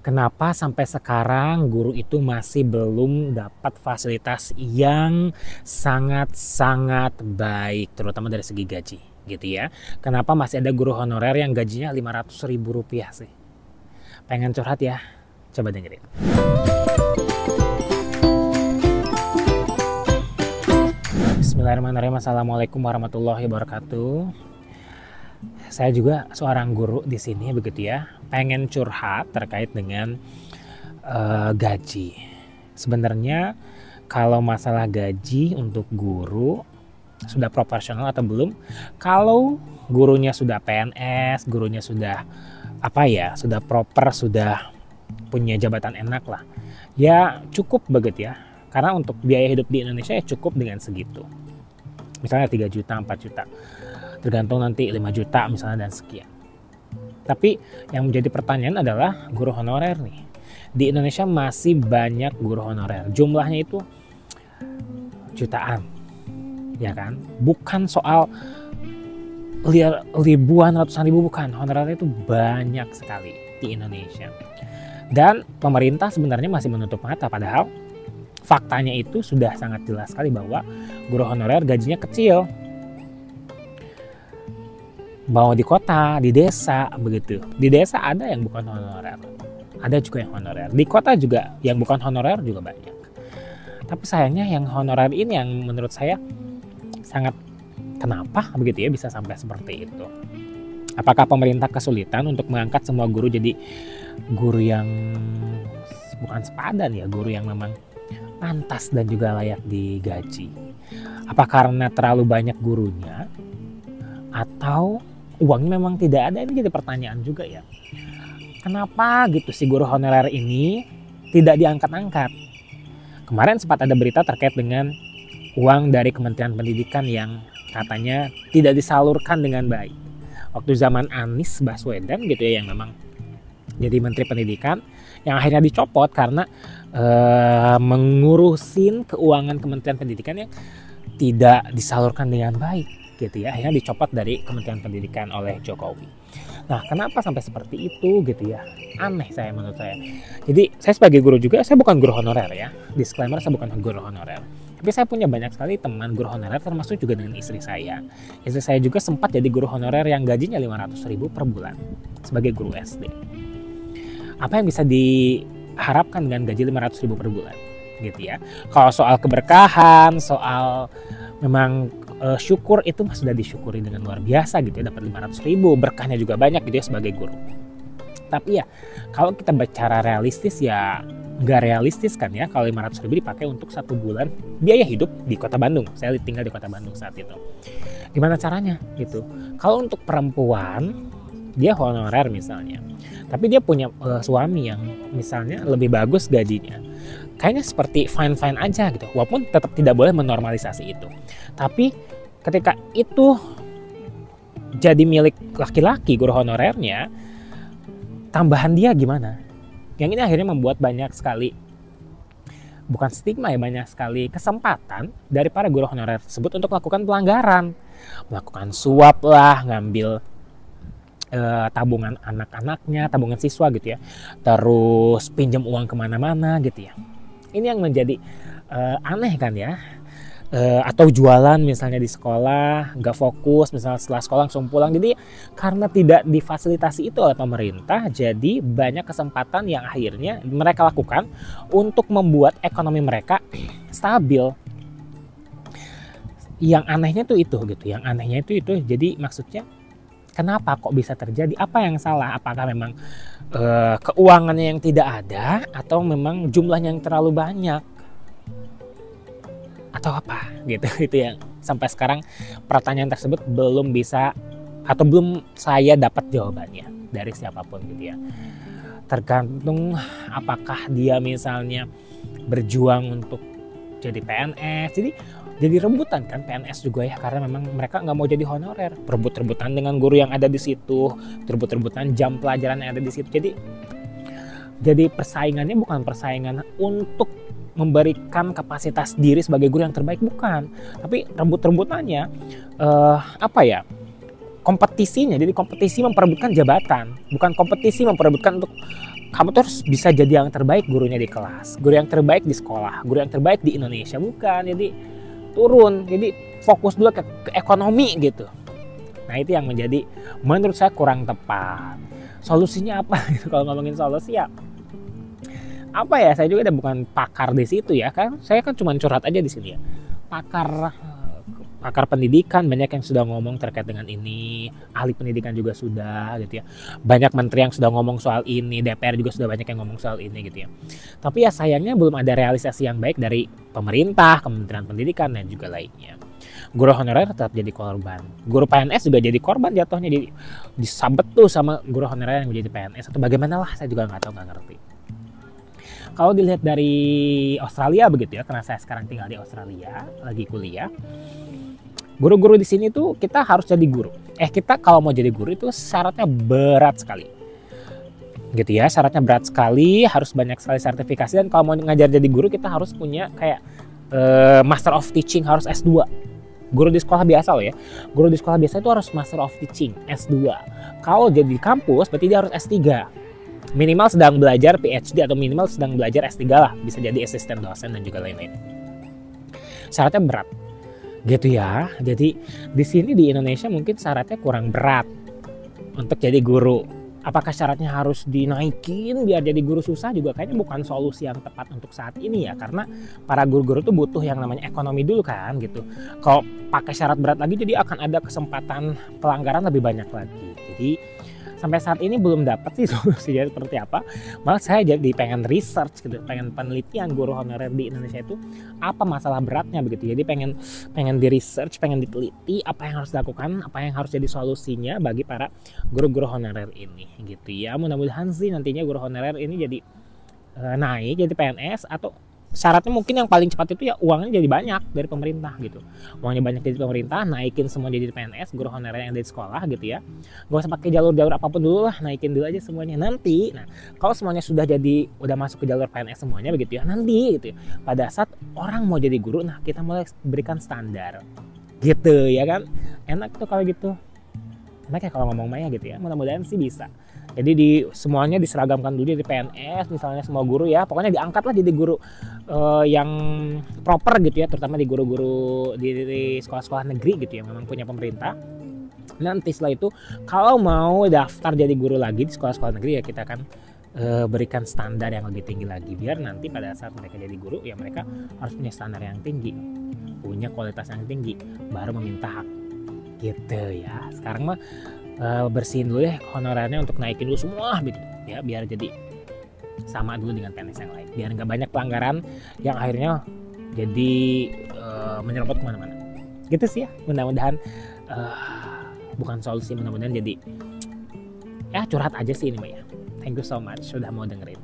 Kenapa sampai sekarang guru itu masih belum dapat fasilitas yang sangat-sangat baik, terutama dari segi gaji, gitu ya. Kenapa masih ada guru honorer yang gajinya Rp500.000 sih? Pengen curhat ya? Coba dengerin. Bismillahirrahmanirrahim. Assalamualaikum warahmatullahi wabarakatuh. Saya juga seorang guru di sini begitu ya. Pengen curhat terkait dengan gaji. Sebenarnya kalau masalah gaji untuk guru sudah proporsional atau belum? Kalau gurunya sudah PNS, gurunya sudah sudah proper, sudah punya jabatan enak lah. Ya cukup begitu ya. Karena untuk biaya hidup di Indonesia ya cukup dengan segitu. Misalnya 3 juta, 4 juta. Tergantung nanti 5 juta misalnya dan sekian. Tapi yang menjadi pertanyaan adalah guru honorer nih. Di Indonesia masih banyak guru honorer. Jumlahnya itu jutaan. Ya kan? Bukan soal ribuan, ratusan ribu, bukan. Honorer itu banyak sekali di Indonesia. Dan pemerintah sebenarnya masih menutup mata, padahal faktanya itu sudah sangat jelas sekali bahwa guru honorer gajinya kecil. Mau di kota, di desa, begitu. Di desa ada yang bukan honorer, ada juga yang honorer. Di kota juga yang bukan honorer juga banyak. Tapi sayangnya yang honorer ini yang menurut saya sangat kenapa begitu ya bisa sampai seperti itu. Apakah pemerintah kesulitan untuk mengangkat semua guru jadi guru yang bukan sepadan ya, guru yang memang pantas dan juga layak digaji? Apa karena terlalu banyak gurunya? Atau uangnya memang tidak ada? Ini jadi pertanyaan juga ya. Kenapa gitu si guru honorer ini tidak diangkat-angkat? Kemarin sempat ada berita terkait dengan uang dari Kementerian Pendidikan yang katanya tidak disalurkan dengan baik. Waktu zaman Anies Baswedan gitu ya, yang memang jadi Menteri Pendidikan, yang akhirnya dicopot karena mengurusin keuangan Kementerian Pendidikan yang tidak disalurkan dengan baik gitu ya. Akhirnya dicopot dari Kementerian Pendidikan oleh Jokowi. Nah, kenapa sampai seperti itu gitu ya? Aneh menurut saya. Jadi saya sebagai guru juga, saya bukan guru honorer ya. Disclaimer, saya bukan guru honorer. Tapi saya punya banyak sekali teman guru honorer, termasuk juga dengan istri saya. Istri saya juga sempat jadi guru honorer yang gajinya Rp500.000 per bulan sebagai guru SD. Apa yang bisa diharapkan dengan gaji Rp500.000 per bulan gitu ya? Kalau soal keberkahan, soal memang syukur, itu sudah disyukuri dengan luar biasa gitu ya, dapat Rp500.000, berkahnya juga banyak gitu ya sebagai guru. Tapi ya kalau kita bicara realistis ya nggak realistis kan ya kalau Rp500.000 dipakai untuk 1 bulan biaya hidup di Kota Bandung. Saya tinggal di Kota Bandung saat itu. Gimana caranya gitu? Kalau untuk perempuan dia honorer misalnya, tapi dia punya suami yang misalnya lebih bagus gajinya, kayaknya seperti fine-fine aja gitu, walaupun tetap tidak boleh menormalisasi itu. Tapi ketika itu jadi milik laki-laki guru honorernya, tambahan dia gimana? Yang ini akhirnya membuat banyak sekali, bukan stigma ya, banyak sekali kesempatan dari para guru honorer tersebut untuk melakukan pelanggaran, melakukan suap lah, ngambil tabungan anak-anaknya, tabungan siswa gitu ya, terus pinjam uang kemana-mana gitu ya. Ini yang menjadi aneh kan ya. Atau jualan misalnya di sekolah, nggak fokus misalnya setelah sekolah langsung pulang. Jadi karena tidak difasilitasi itu oleh pemerintah, jadi banyak kesempatan yang akhirnya mereka lakukan untuk membuat ekonomi mereka stabil. Yang anehnya tuh itu gitu, yang anehnya itu jadi maksudnya kenapa kok bisa terjadi? Apa yang salah? Apakah memang keuangannya yang tidak ada, atau memang jumlahnya yang terlalu banyak, atau apa gitu? Itu yang sampai sekarang pertanyaan tersebut belum bisa atau belum saya dapat jawabannya dari siapapun gitu ya. Tergantung apakah dia misalnya berjuang untuk jadi PNS, jadi rebutan kan PNS juga ya, karena memang mereka nggak mau jadi honorer, rebut-rebutan dengan guru yang ada di situ, rebut-rebutan jam pelajaran yang ada di situ. Jadi persaingannya bukan persaingan untuk memberikan kapasitas diri sebagai guru yang terbaik, bukan, tapi rebut-rebutannya kompetisinya. Jadi kompetisi memperebutkan jabatan, bukan kompetisi memperebutkan untuk kamu terus bisa jadi yang terbaik gurunya di kelas, guru yang terbaik di sekolah, guru yang terbaik di Indonesia, bukan. Jadi turun, jadi fokus dulu ke ekonomi gitu. Nah itu yang menjadi menurut saya kurang tepat. Solusinya apa gitu? Kalau ngomongin solusi ya apa ya, saya juga udah bukan pakar di situ ya kan, saya kan cuma curhat aja di sini ya. Pakar pendidikan banyak yang sudah ngomong terkait dengan ini, ahli pendidikan juga sudah gitu ya, banyak menteri yang sudah ngomong soal ini, DPR juga sudah banyak yang ngomong soal ini gitu ya. Tapi ya sayangnya belum ada realisasi yang baik dari pemerintah, Kementerian Pendidikan dan juga lainnya. Guru honorer tetap jadi korban, guru PNS juga jadi korban jatuhnya, jadi disabet tuh sama guru honorer yang menjadi PNS atau bagaimana lah, saya juga nggak tahu, nggak ngerti. Kalau dilihat dari Australia begitu ya, karena saya sekarang tinggal di Australia, lagi kuliah. Guru-guru di sini tuh kita harus jadi guru. Kita kalau mau jadi guru itu syaratnya berat sekali. Gitu ya, syaratnya berat sekali, harus banyak sekali sertifikasi, dan kalau mau ngajar jadi guru kita harus punya kayak Master of Teaching, harus S2. Guru di sekolah biasa loh ya. Guru di sekolah biasa itu harus Master of Teaching, S2. Kalau jadi di kampus berarti dia harus S3. Minimal sedang belajar PhD atau minimal sedang belajar S3 lah, bisa jadi asisten dosen dan juga lain-lain. Syaratnya berat. Gitu ya. Jadi di sini di Indonesia mungkin syaratnya kurang berat untuk jadi guru. Apakah syaratnya harus dinaikin biar jadi guru susah, juga kayaknya bukan solusi yang tepat untuk saat ini ya, karena para guru-guru tuh butuh yang namanya ekonomi dulu kan gitu. Kalau pakai syarat berat lagi jadi akan ada kesempatan pelanggaran lebih banyak lagi. Jadi sampai saat ini belum dapat sih solusinya seperti apa. Malah saya jadi pengen research gitu, pengen penelitian guru honorer di Indonesia itu apa masalah beratnya begitu. Jadi pengen di research, pengen diteliti apa yang harus dilakukan, apa yang harus jadi solusinya bagi para guru-guru honorer ini gitu ya. Mudah-mudahan sih nantinya guru honorer ini jadi naik jadi PNS, atau syaratnya mungkin yang paling cepat itu ya uangnya jadi banyak dari pemerintah gitu. Uangnya banyak dari pemerintah, naikin semua jadi PNS, guru honorer yang dari sekolah gitu ya. Gak usah pakai jalur-jalur apapun dulu lah, naikin dulu aja semuanya. Nanti, nah kalau semuanya sudah udah masuk ke jalur PNS semuanya begitu ya, nanti gitu ya, pada saat orang mau jadi guru, nah kita mulai berikan standar gitu ya kan. Enak tuh kalau gitu. Enak ya kalau ngomong Maya gitu ya, mudah-mudahan sih bisa. Jadi semuanya diseragamkan dulu di PNS misalnya semua guru ya, pokoknya diangkatlah jadi guru yang proper gitu ya, terutama di guru-guru di sekolah-sekolah negeri gitu yang memang punya pemerintah. Nanti setelah itu kalau mau daftar jadi guru lagi di sekolah-sekolah negeri ya kita akan berikan standar yang lebih tinggi lagi, biar nanti pada saat mereka jadi guru ya mereka harus punya standar yang tinggi, punya kualitas yang tinggi, baru meminta hak gitu ya. Sekarang mah bersihin dulu ya honorernya untuk naikin dulu semua gitu ya, biar jadi sama dulu dengan PNS yang lain, biar nggak banyak pelanggaran yang akhirnya jadi menyerempet kemana-mana gitu sih ya. Mudah-mudahan bukan solusi, mudah-mudahan jadi ya curhat aja sih ini Mbak ya. Thank you so much sudah mau dengerin.